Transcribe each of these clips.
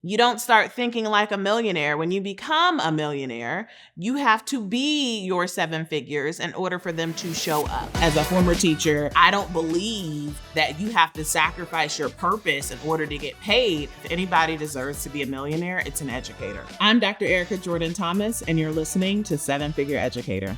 You don't start thinking like a millionaire. When you become a millionaire, you have to be your seven figures in order for them to show up. As a former teacher, I don't believe that you have to sacrifice your purpose in order to get paid. If anybody deserves to be a millionaire, it's an educator. I'm Dr. Erica Jordan Thomas, and you're listening to Seven Figure Educator.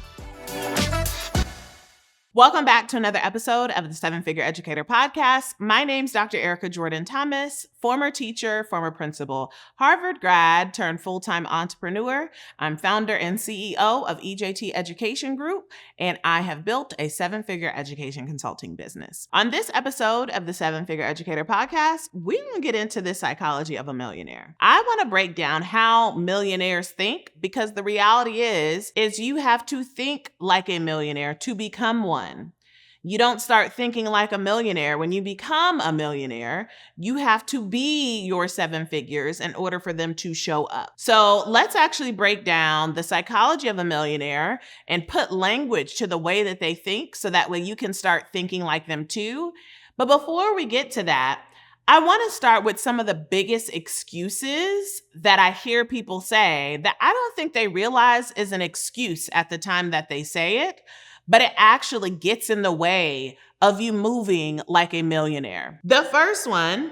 Welcome back to another episode of the Seven Figure Educator podcast. My name's Dr. Erica Jordan Thomas, former teacher, former principal, Harvard grad turned full-time entrepreneur. I'm founder and CEO of EJT Education Group, and I have built a seven-figure education consulting business. On this episode of the Seven Figure Educator podcast, we're going to get into the psychology of a millionaire. I want to break down how millionaires think, because the reality is you have to think like a millionaire to become one. You don't start thinking like a millionaire. When you become a millionaire, you have to be your seven figures in order for them to show up. So let's actually break down the psychology of a millionaire and put language to the way that they think, so that way you can start thinking like them too. But before we get to that, I want to start with some of the biggest excuses that I hear people say that I don't think they realize is an excuse at the time that they say it, but it actually gets in the way of you moving like a millionaire. The first one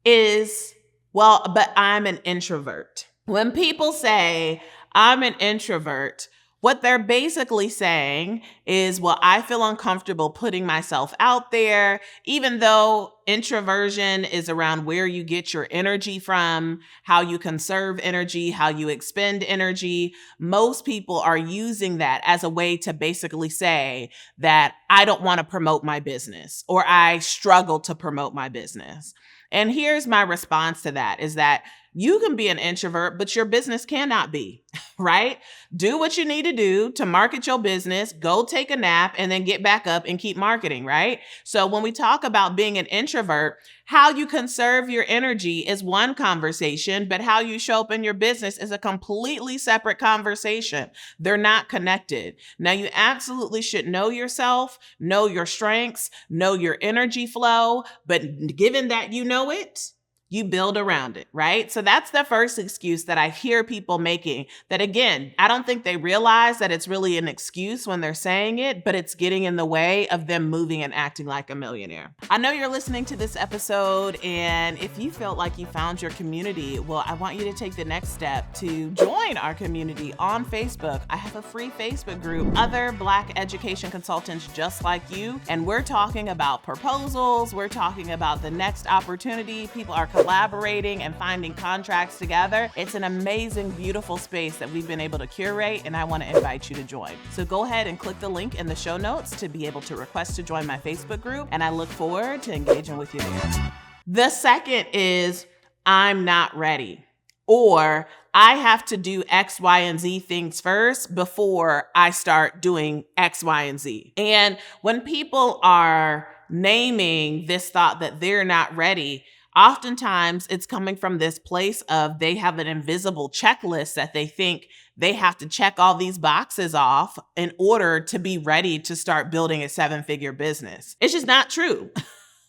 is, well, but I'm an introvert. When people say, I'm an introvert, what they're basically saying is, well, I feel uncomfortable putting myself out there, even though introversion is around where you get your energy from, how you conserve energy, how you expend energy. Most people are using that as a way to basically say that I don't want to promote my business, or I struggle to promote my business. And here's my response to that is that you can be an introvert, but your business cannot be, right? Do what you need to do to market your business, go take a nap, and then get back up and keep marketing, right? So when we talk about being an introvert, how you conserve your energy is one conversation, but how you show up in your business is a completely separate conversation. They're not connected. Now, you absolutely should know yourself, know your strengths, know your energy flow, but given that you know it, you build around it, right? So that's the first excuse that I hear people making, that again, I don't think they realize that it's really an excuse when they're saying it, but it's getting in the way of them moving and acting like a millionaire. I know you're listening to this episode, and if you felt like you found your community, well, I want you to take the next step to join our community on Facebook. I have a free Facebook group, other Black education consultants just like you, and we're talking about proposals, we're talking about the next opportunity. People are collaborating and finding contracts together. It's an amazing, beautiful space that we've been able to curate, and I want to invite you to join. So go ahead and click the link in the show notes to be able to request to join my Facebook group, and I look forward to engaging with you there. The second is, I'm not ready, or I have to do X, Y, and Z things first before I start doing X, Y, and Z. And when people are naming this thought that they're not ready, oftentimes it's coming from this place of they have an invisible checklist that they think they have to check all these boxes off in order to be ready to start building a seven-figure business. It's just not true.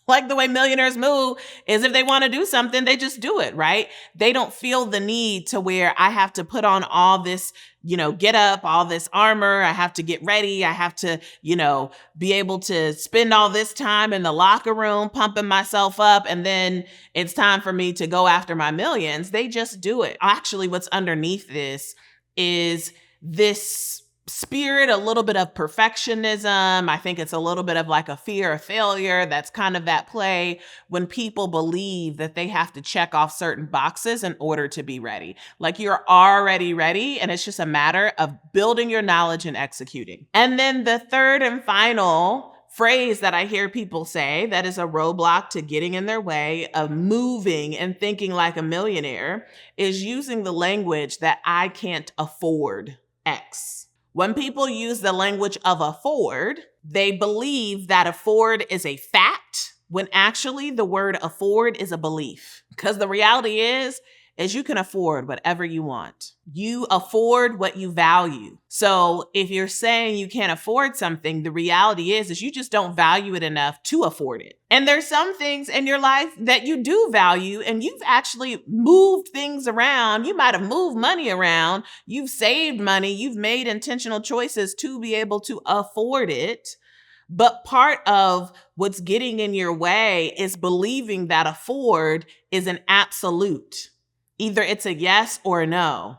Like the way millionaires move is if they want to do something, they just do it, right? They don't feel the need to where I have to put on all this, get up, all this armor. I have to get ready. I have to, be able to spend all this time in the locker room pumping myself up. And then it's time for me to go after my millions. They just do it. Actually, what's underneath this is this spirit, a little bit of perfectionism. I think it's a little bit of like a fear of failure. That's kind of that play when people believe that they have to check off certain boxes in order to be ready. Like you're already ready, and it's just a matter of building your knowledge and executing. And then the third and final phrase that I hear people say that is a roadblock to getting in their way of moving and thinking like a millionaire is using the language that I can't afford X. When people use the language of afford, they believe that afford is a fact, when actually the word afford is a belief. Because the reality is is you can afford whatever you want. You afford what you value. So if you're saying you can't afford something, the reality is you just don't value it enough to afford it. And there's some things in your life that you do value, and you've actually moved things around. You might have moved money around. You've saved money. You've made intentional choices to be able to afford it. But part of what's getting in your way is believing that afford is an absolute. Either it's a yes or a no.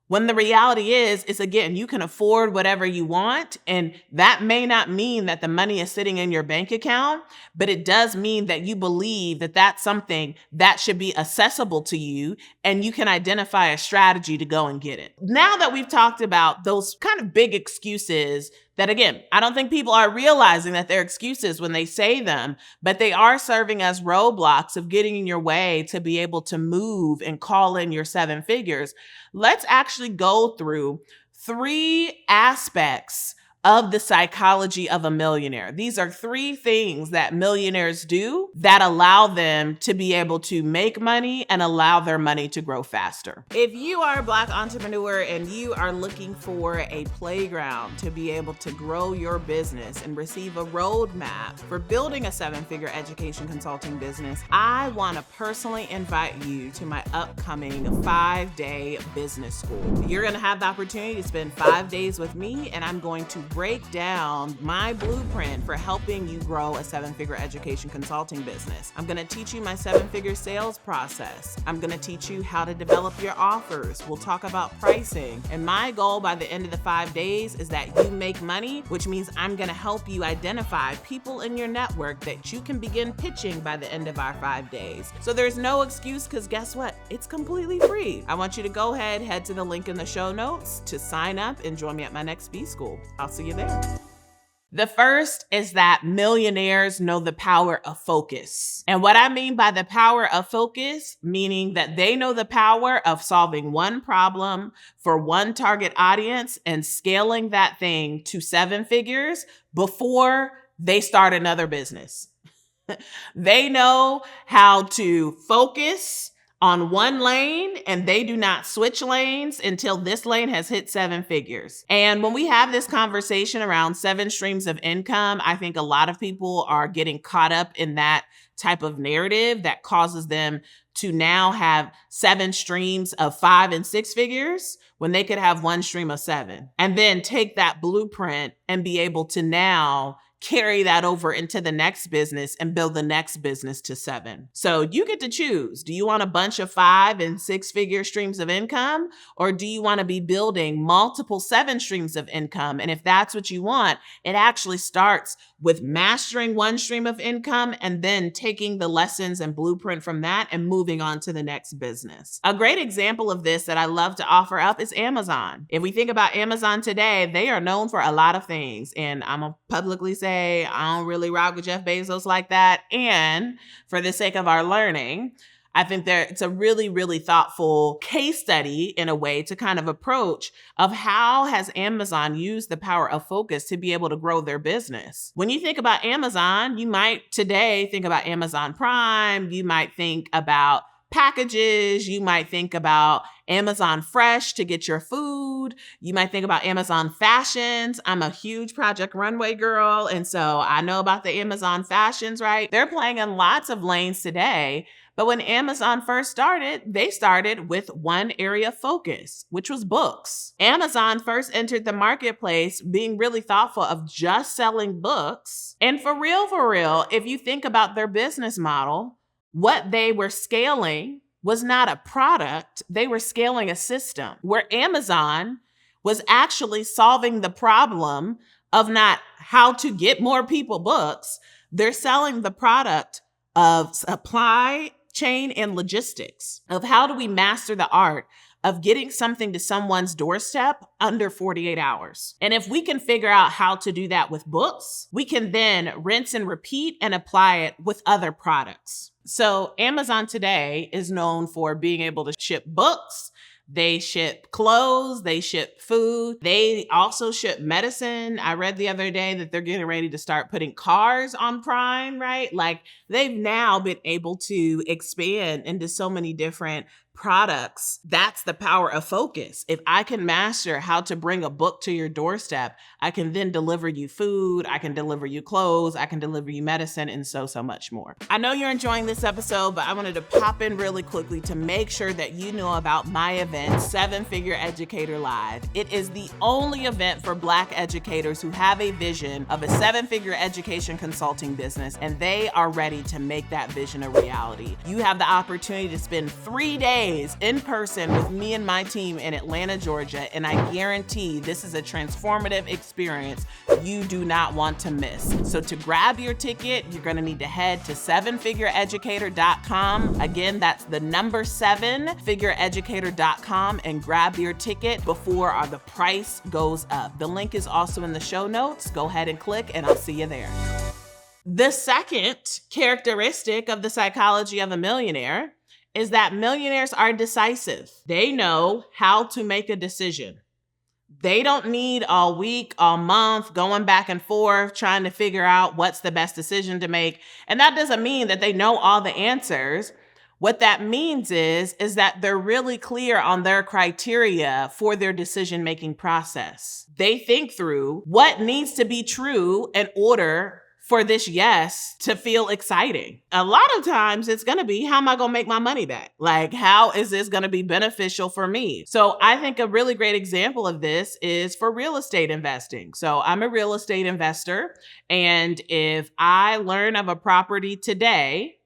When the reality is again, you can afford whatever you want. And that may not mean that the money is sitting in your bank account, but it does mean that you believe that that's something that should be accessible to you, and you can identify a strategy to go and get it. Now that we've talked about those kind of big excuses that, again, I don't think people are realizing that they're excuses when they say them, but they are serving as roadblocks of getting in your way to be able to move and call in your 7 figures. Let's actually go through 3 aspects of the psychology of a millionaire. These are 3 things that millionaires do that allow them to be able to make money and allow their money to grow faster. If you are a Black entrepreneur and you are looking for a playground to be able to grow your business and receive a roadmap for building a 7-figure education consulting business, I want to personally invite you to my upcoming 5-day business school. You're going to have the opportunity to spend 5 days with me, and I'm going to break down my blueprint for helping you grow a 7-figure education consulting business. I'm going to teach you my 7-figure sales process. I'm going to teach you how to develop your offers. We'll talk about pricing. And my goal by the end of the 5 days is that you make money, which means I'm going to help you identify people in your network that you can begin pitching by the end of our 5 days. So there's no excuse, because guess what? It's completely free. I want you to go ahead, head to the link in the show notes to sign up and join me at my next B school. I'll see you there. The first is that millionaires know the power of focus. And what I mean by the power of focus, meaning that they know the power of solving one problem for one target audience and scaling that thing to 7 figures before they start another business. They know how to focus on one lane, and they do not switch lanes until this lane has hit 7 figures. And when we have this conversation around 7 streams of income, I think a lot of people are getting caught up in that type of narrative that causes them to now have 7 streams of 5 and 6 figures when they could have 1 stream of 7, and then take that blueprint and be able to now carry that over into the next business and build the next business to 7. So you get to choose. Do you want a bunch of 5 and 6 figure streams of income, or do you want to be building multiple 7 streams of income? And if that's what you want, it actually starts with mastering 1 stream of income and then taking the lessons and blueprint from that and moving on to the next business. A great example of this that I love to offer up is Amazon. If we think about Amazon today, they are known for a lot of things. And I'm going to publicly say, I don't really rock with Jeff Bezos like that. And for the sake of our learning, I think it's a really, really thoughtful case study in a way to kind of approach of how has Amazon used the power of focus to be able to grow their business. When you think about Amazon, you might today think about Amazon Prime. You might think about packages. You might think about Amazon Fresh to get your food. You might think about Amazon Fashions. I'm a huge Project Runway girl, and so I know about the Amazon Fashions, right? They're playing in lots of lanes today. But when Amazon first started, they started with one area of focus, which was books. Amazon first entered the marketplace being really thoughtful of just selling books. And for real, if you think about their business model, what they were scaling was not a product, they were scaling a system, where Amazon was actually solving the problem of not how to get more people books. They're selling the product of supply chain and logistics, of how do we master the art of getting something to someone's doorstep under 48 hours. And if we can figure out how to do that with books, we can then rinse and repeat and apply it with other products. So Amazon today is known for being able to ship books. They ship clothes, they ship food, they also ship medicine. I read the other day that they're getting ready to start putting cars on Prime, right? Like they've now been able to expand into so many different products, that's the power of focus. If I can master how to bring a book to your doorstep, I can then deliver you food, I can deliver you clothes, I can deliver you medicine, and so much more. I know you're enjoying this episode, but I wanted to pop in really quickly to make sure that you know about my event, 7-Figure Educator Live. It is the only event for Black educators who have a vision of a 7-figure education consulting business, and they are ready to make that vision a reality. You have the opportunity to spend 3 days in person with me and my team in Atlanta, Georgia, and I guarantee this is a transformative experience you do not want to miss. So to grab your ticket, you're gonna need to head to 7figureeducator.com. Again, that's the number 7figureeducator.com, and grab your ticket before the price goes up. The link is also in the show notes. Go ahead and click, and I'll see you there. The second characteristic of the psychology of a millionaire is that millionaires are decisive. They know how to make a decision. They don't need all week, all month, going back and forth, trying to figure out what's the best decision to make. And that doesn't mean that they know all the answers. What that means is that they're really clear on their criteria for their decision-making process. They think through what needs to be true in order for this yes to feel exciting. A lot of times it's gonna be, how am I gonna make my money back? Like, how is this gonna be beneficial for me? So I think a really great example of this is for real estate investing. So I'm a real estate investor, and if I learn of a property today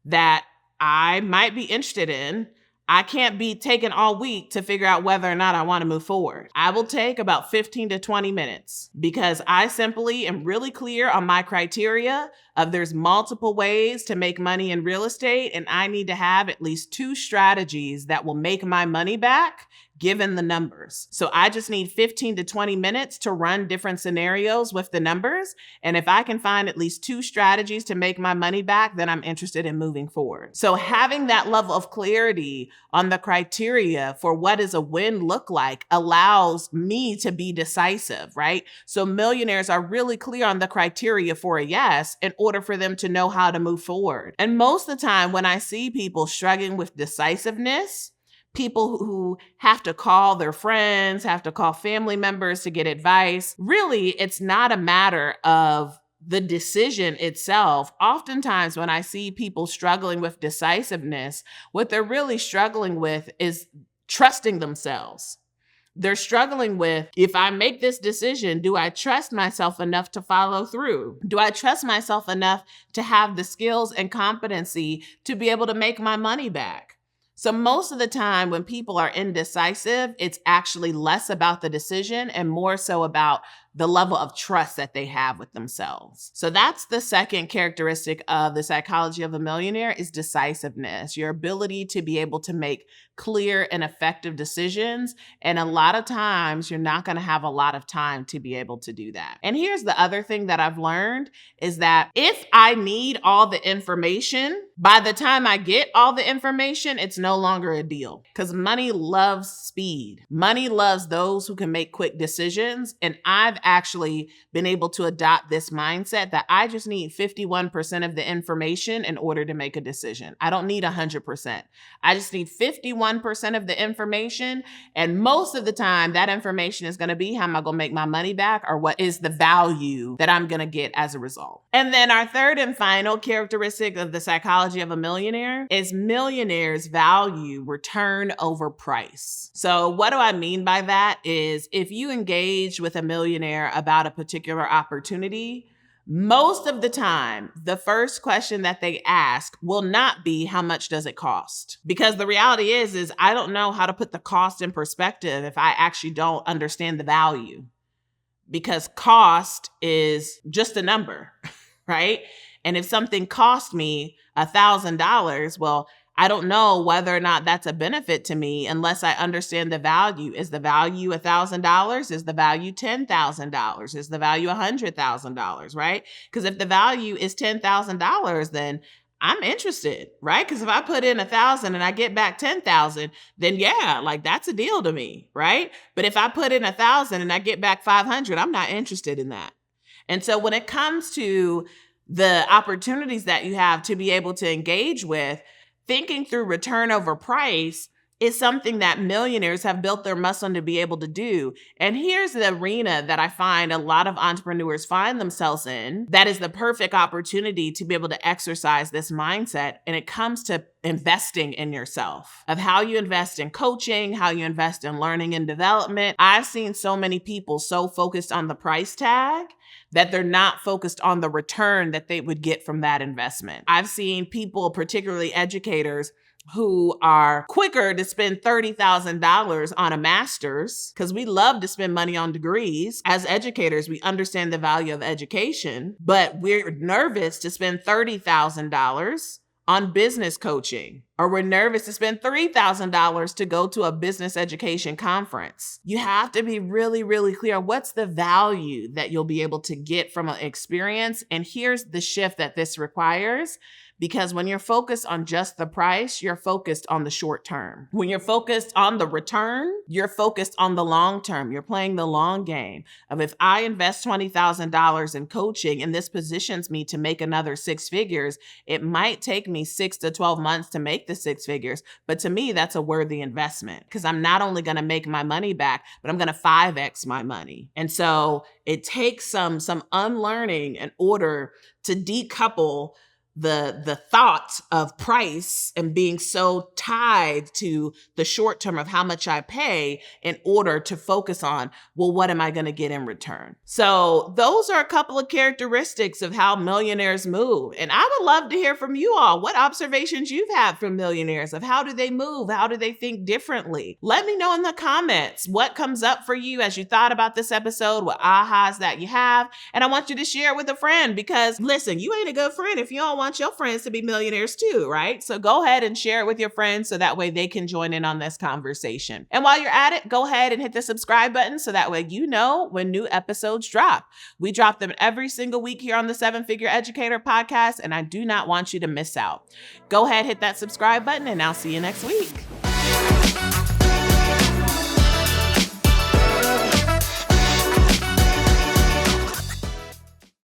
that I might be interested in, I can't be taking all week to figure out whether or not I want to move forward. I will take about 15 to 20 minutes because I simply am really clear on my criteria of there's multiple ways to make money in real estate, and I need to have at least 2 strategies that will make my money back given the numbers. So I just need 15 to 20 minutes to run different scenarios with the numbers. And if I can find at least 2 strategies to make my money back, then I'm interested in moving forward. So having that level of clarity on the criteria for what does a win look like allows me to be decisive, right? So millionaires are really clear on the criteria for a yes in order for them to know how to move forward. And most of the time when I see people struggling with decisiveness, people who have to call their friends, have to call family members to get advice, really, it's not a matter of the decision itself. Oftentimes when I see people struggling with decisiveness, what they're really struggling with is trusting themselves. They're struggling with, if I make this decision, do I trust myself enough to follow through? Do I trust myself enough to have the skills and competency to be able to make my money back? So most of the time when people are indecisive, it's actually less about the decision and more so about the level of trust that they have with themselves. So that's the second characteristic of the psychology of a millionaire, is decisiveness, your ability to be able to make clear and effective decisions. And a lot of times you're not going to have a lot of time to be able to do that. And here's the other thing that I've learned is that if I need all the information, by the time I get all the information, it's no longer a deal, because money loves speed. Money loves those who can make quick decisions. And I've actually been able to adopt this mindset that I just need 51% of the information in order to make a decision. I don't need 100%. I just need 51% of the information. And most of the time that information is going to be, how am I going to make my money back, or what is the value that I'm going to get as a result? And then our third and final characteristic of the psychology of a millionaire is millionaires value return over price. So what do I mean by that is, if you engage with a millionaire about a particular opportunity, most of the time, the first question that they ask will not be, how much does it cost? Because the reality is I don't know how to put the cost in perspective if I actually don't understand the value. Because cost is just a number, right? And if something cost me $1,000, well, I don't know whether or not that's a benefit to me unless I understand the value. Is the value $1,000? Is the value $10,000? Is the value $100,000, right? Because if the value is $10,000, then I'm interested, right? Because if I put in 1,000 and I get back 10,000, then yeah, like that's a deal to me, right? But if I put in 1,000 and I get back 500, I'm not interested in that. And so when it comes to the opportunities that you have to be able to engage with, thinking through return over price is something that millionaires have built their muscle to be able to do. And here's the arena that I find a lot of entrepreneurs find themselves in that is the perfect opportunity to be able to exercise this mindset. And it comes to investing in yourself, of how you invest in coaching, how you invest in learning and development. I've seen so many people so focused on the price tag that they're not focused on the return that they would get from that investment. I've seen people, particularly educators, who are quicker to spend $30,000 on a master's, because we love to spend money on degrees. As educators, we understand the value of education, but we're nervous to spend $30,000 on business coaching, or we're nervous to spend $3,000 to go to a business education conference. You have to be really, really clear. What's the value that you'll be able to get from an experience? And here's the shift that this requires. Because when you're focused on just the price, you're focused on the short term. When you're focused on the return, you're focused on the long term. You're playing the long game of, if I invest $20,000 in coaching and this positions me to make another six figures, it might take me 6 to 12 months to make the six figures. But to me, that's a worthy investment, because I'm not only going to make my money back, but I'm going to 5x my money. And so it takes some unlearning in order to decouple the thought of price and being so tied to the short term of how much I pay, in order to focus on, well, what am I going to get in return? So those are a couple of characteristics of how millionaires move. And I would love to hear from you all. What observations you've had from millionaires, of how do they move? How do they think differently? Let me know in the comments what comes up for you as you thought about this episode, what ahas that you have. And I want you to share it with a friend, because listen, you ain't a good friend if you don't want your friends to be millionaires too, right? So go ahead and share it with your friends so that way they can join in on this conversation. And while you're at it, go ahead and hit the subscribe button so that way you know when new episodes drop. We drop them every single week here on the 7-Figure Educator podcast, and I do not want you to miss out. Go ahead, hit that subscribe button, and I'll see you next week.